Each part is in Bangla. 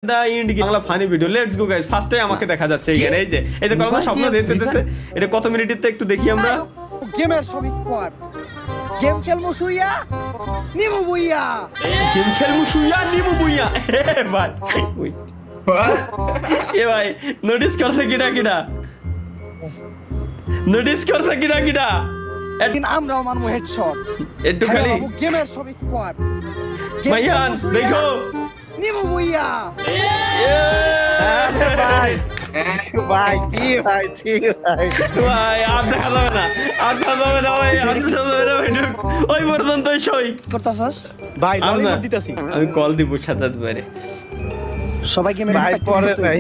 দা ইন্ড Bangla funny video let's go guys ফার্স্টে আমাকে দেখা যাচ্ছে এখানে এই যে কলম স্বপ্ন দেখতেছে এটা কত মিনিটের তো একটু দেখি আমরা গেমের সব স্কোয়াড গেম খেলমু শুইয়া নিমু বুইয়া গেম খেলমু শুইয়া নিমু বুইয়া ভাই ওই এ ভাই নোটিস করছে কিডা নোটিস করছে কিডা একদিন আমরাও মারমু হেডশট একটু খালি গেমের সব স্কোয়াড ভাইয়ান দেখো নিমু বুইয়া ভাই ভাই কি ভাই ঠিক ভাই ভাই আর দেখা যাবে না ভাই আর দেখা যাবে না ভাই ওই পর্যন্ত সই করতাছস ভাই আমি ললিপপ দিতাছি আমি কল দিব সাথে পারে সবাই গেমের ভাই পরে নাই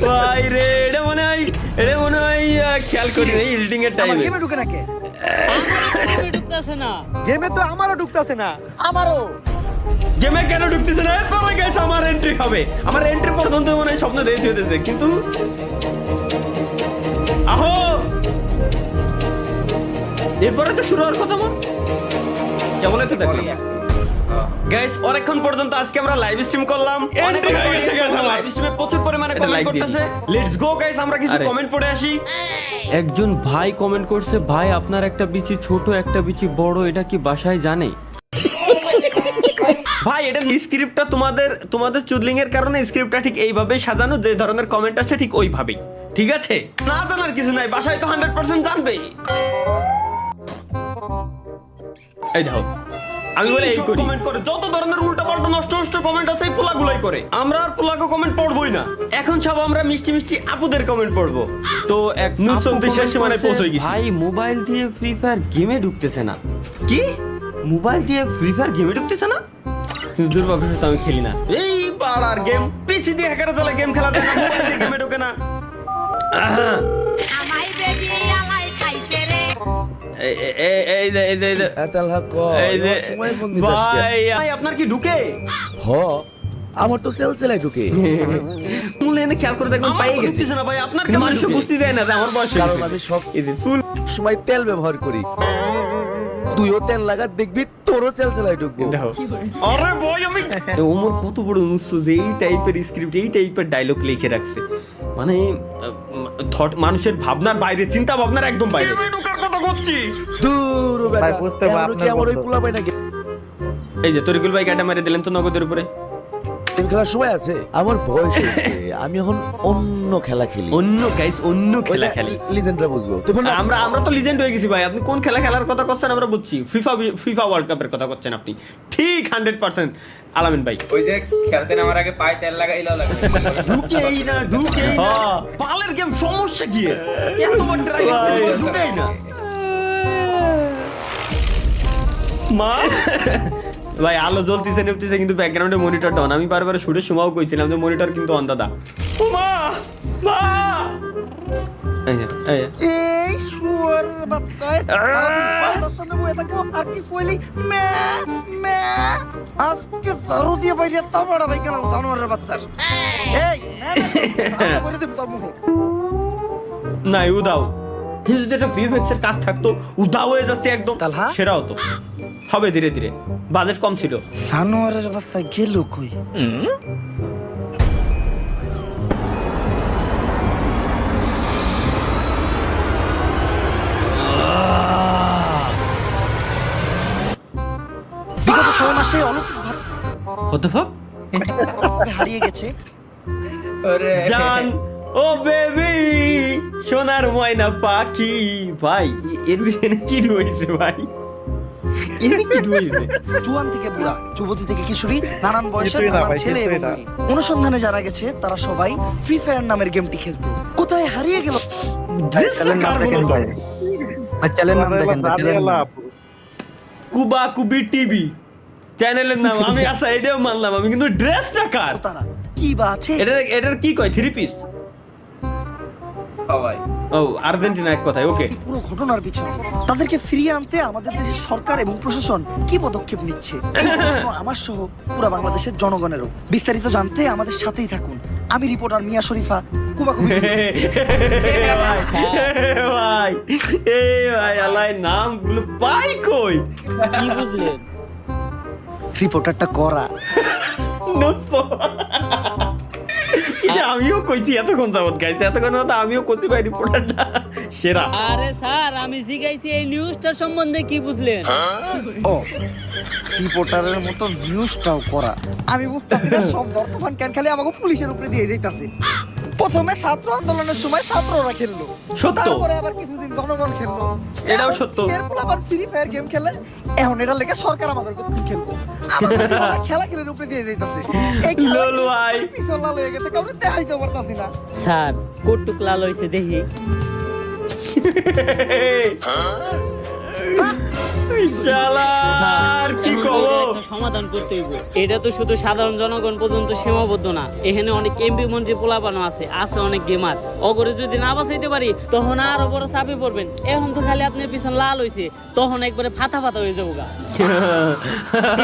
ভাই রে এটা মনে হয় খেয়াল করি নাই এডিটিং এর টাইমে গেমে ঢুকে নাকে গেমে তো আমারও ঢুকতাছে না গেমে কেন ঢুকতেছে না এরপরে গাইস আমার এন্ট্রি হবে আমার এন্ট্রি পর্যন্ত মনে হয় স্বপ্ন দেখতে হতেছে কিন্তু আহো এরপরে তো শুরু হওয়ার কথা আমার কেমন তো দেখলাম গাইস অনেকক্ষণ পর্যন্ত আজকে আমরা লাইভ স্ট্রিম করলাম অনেক হয়ে গেছে গাইস লাইভ স্ট্রিমে প্রচুর পরিমাণে কমেন্ট করতেছে লেটস গো গাইস আমরা কিছু কমেন্ট পড়ে আসি একজন ভাই কমেন্ট করছে, ভাই আপনার একটা বিচি ছোট একটা বিচি বড়, এটা কি বাসায় জানে? ভাই এটা স্ক্রিপ্টটা তোমাদের চুদলিং এর কারণে স্ক্রিপ্টটা ঠিক এইভাবেই সাজানো, যে ধরনের কমেন্ট আসে ঠিক ওইভাবেই, ঠিক আছে? না জানার কিছু নাই, বাসায় তো 100% জানবেই। এই দেখো আমি বলে এই কমেন্ট করে যত ধরনের উল্টাপাল্টা নষ্ট কমেন্ট আছে এই পোলাগুলাই করে, আমরা আর পোলাগো কমেন্ট পড়বই না, এখন সব আমরা মিষ্টি আপুদের কমেন্ট পড়বো। তো এক নুসন্তি শেষ মানে পৌঁছে গেছি। ভাই মোবাইল দিয়ে ফ্রি ফায়ার গেমে ঢুকতেছে না। কি মোবাইল দিয়ে ফ্রি ফায়ার গেমে ঢুকতেছে না? দুর্ভাগ্যবশত আমি খেলি না এই পাড়ার গেম, পিসি দিয়ে হ্যাকারে চলে গেম খেলা যায় না, মোবাইল দিয়ে গেমে ঢোকে না। আমাই বেবি আলাই খাইছে রে ভাই আপনার কি ঢুকে? আমার তো সেলসেলাই ঢুকে মূলে এনে খেয়াল করে দেখবেন পাই গেছে না ভাই, আপনার কি মানুষ বুঝতে যায় না যে আমার বয়স কারণ আমি সব সময় তেল ব্যবহার করি, তুইও তেল লাগা দেখবি তোরও সেলসেলাই ঢুকবো। আরে ভাই আমি ওমর কত বড় নুসু যে এই টাইপের স্ক্রিপ্ট এই টাইপের ডায়লগ লিখে রাখছে, মানে মানুষের ভাবনার বাইরে, চিন্তা ভাবনার একদম বাইরে ঢোকার কথা করছি। দূর বেটা ভাই বুঝতে পারলাম, এমন কি আমার ওই পোলা পাই নাকি? এই যে তরিকুল ভাই কাটা মেরে দিলেন তো নগদের উপরে। গেম খেলার সময় আছে, আমার বয়স হয়েছে, আমি এখন অন্য খেলা খেলি, অন্য গাইস অন্য খেলা খেলি, লিজেন্ডরা বুঝবো। তুই আমরা তো লিজেন্ড হয়ে গেছি ভাই, আপনি কোন খেলা খেলার কথা করছেন আমরা বুঝছি, ফিফা ওয়ার্ল্ড কাপের কথা করছেন আপনি, ঠিক 100% আলামিন ভাই। ওই যে খেলতে নামার আগে পায়ে তেল লাগাইলা লাগে ঢুকেই না পালের গেম, সমস্যা কি এতবার ট্রাই করতে ঢুকেই না মা। ভাই আলো জ্বলতেছে নিপতেছে কিন্তু ব্যাকগ্রাউন্ডে মনিটর ডাউন, আমি বারবার শুটে সময়ও কইছিলাম যে মনিটর কিন্তু অন দাদা। মা মা এই শুয়ার বাচ্চায় সারাদিন পান্ডার সামনে বসে থাকবো আর কি কইলি মে মে আজকে সরু দিয়ে বাইরে তামাড়া ভাই গেলাম জানোয়ারের বাচ্চার এই মে বলে দিম তোর মুখে নাই উদাও, যদি একটা ভিএফএক্স এর কাজ থাকতো উদাও হয়ে যাচ্ছে একদম, তালহা? সেরা হতো, হবে ধীরে ধীরে, বাজেট কম ছিল। জানোয়ারের বাচ্চা গেল কই? বিগত 6 মাসে অলৌকিকভাবে What the fuck? হারিয়ে গেছে জান ও বেবি সোনার ময়না পাখি। ভাই এর ভিতরে কি রয়েছে ভাই, এর কি রয়েছে? জুয়ান থেকে বুড়া, যুবতী থেকে কিশোরী, নানান বয়সের কিছুই না নানান ভাই, ছেলে কিছুই এবং না। মেয়ে। অনুসন্ধানে জানা গেছে তারা সবাই ফ্রি ফায়ার নামের গেমটি খেলতো। কোথায় হারিয়ে গেল? ড্রেসটা কার বলো তো? কুবা কুবি টিভি চ্যানেলের নাম আমি, আচ্ছা এটাও মানলাম আমি, কিন্তু ড্রেসটা কার? তারা কি বা আছে? এটার কি কয়, 3 পিস? সবাই ও আর্জেন্টিনা এক কথায়, ওকে। পুরো ঘটনার পিছনে তাদেরকে ফিরিয়ে আনতে আমাদের দেশের সরকার এবং প্রশাসন কি পদক্ষেপ নিচ্ছে, এই প্রশ্ন আমার সহ পুরো বাংলাদেশের জনগণেরও। বিস্তারিত জানতে আমাদের সাথেই থাকুন। আমি রিপোর্টার মিয়া শরীফা, কুবাকুবি। ভাই এই ভাই আলাই নামগুলো পাই কই? কি বুঝলেন? রিপোর্টারটা করা এটা আমিও কইছি এতক্ষণ যাবত গাইছে, এতক্ষণ তো আমিও কইছি ভাই রিপোর্টারটা সেরা। আরে স্যার আমি জিজ্ঞাসি এই নিউজটা সম্বন্ধে কি বুঝলেন? ও রিপোর্টারের মতো নিউজটাও করা, আমি বুঝতেছি না সব বর্তমান কেন খালি আমাকে পুলিশের উপরে দিয়ে যাইতাছে। প্রথমে ছাত্র আন্দোলনের সময় ছাত্ররা খেললো, সত্য। তারপরে আবার কিছুদিন জনগণ খেললো, এটাও সত্য। এরপর আবার ফ্রি ফায়ার গেম খেলে, এখন এটা লেগে সরকার আমাদের কতদিন খেলবো, আমাদের খেলা খেলের উপরে দিয়ে যাইতাছে। এই খেলা লল ভাই। পিছন লাল হয়ে গেছে, কাউকে দেখাইতে পারতাছি না। স্যার কটুক লাল হইছে দেখি। শালার কি এখন তো কব? এটা একটা সমাধান করতে হইব। এটা তো শুধু সাধারণ জনগণ পর্যন্ত সীমাবদ্ধ না, এখানে অনেক এমপি মন্ত্রী পোলাপানো আছে অনেক গেমার। অগরে যদি না বাঁচাইতে পারি তখন আরো বড় চাপে পড়বেন। এখন তো খালি আপনার পিছন লাল হইছে, তখন একবারে ফাতা ফাতা হয়ে যাবো গা।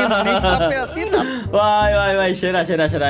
এমনি চাপে আছি না। ভাই ভাই ভাই সেরা সেরা সেরা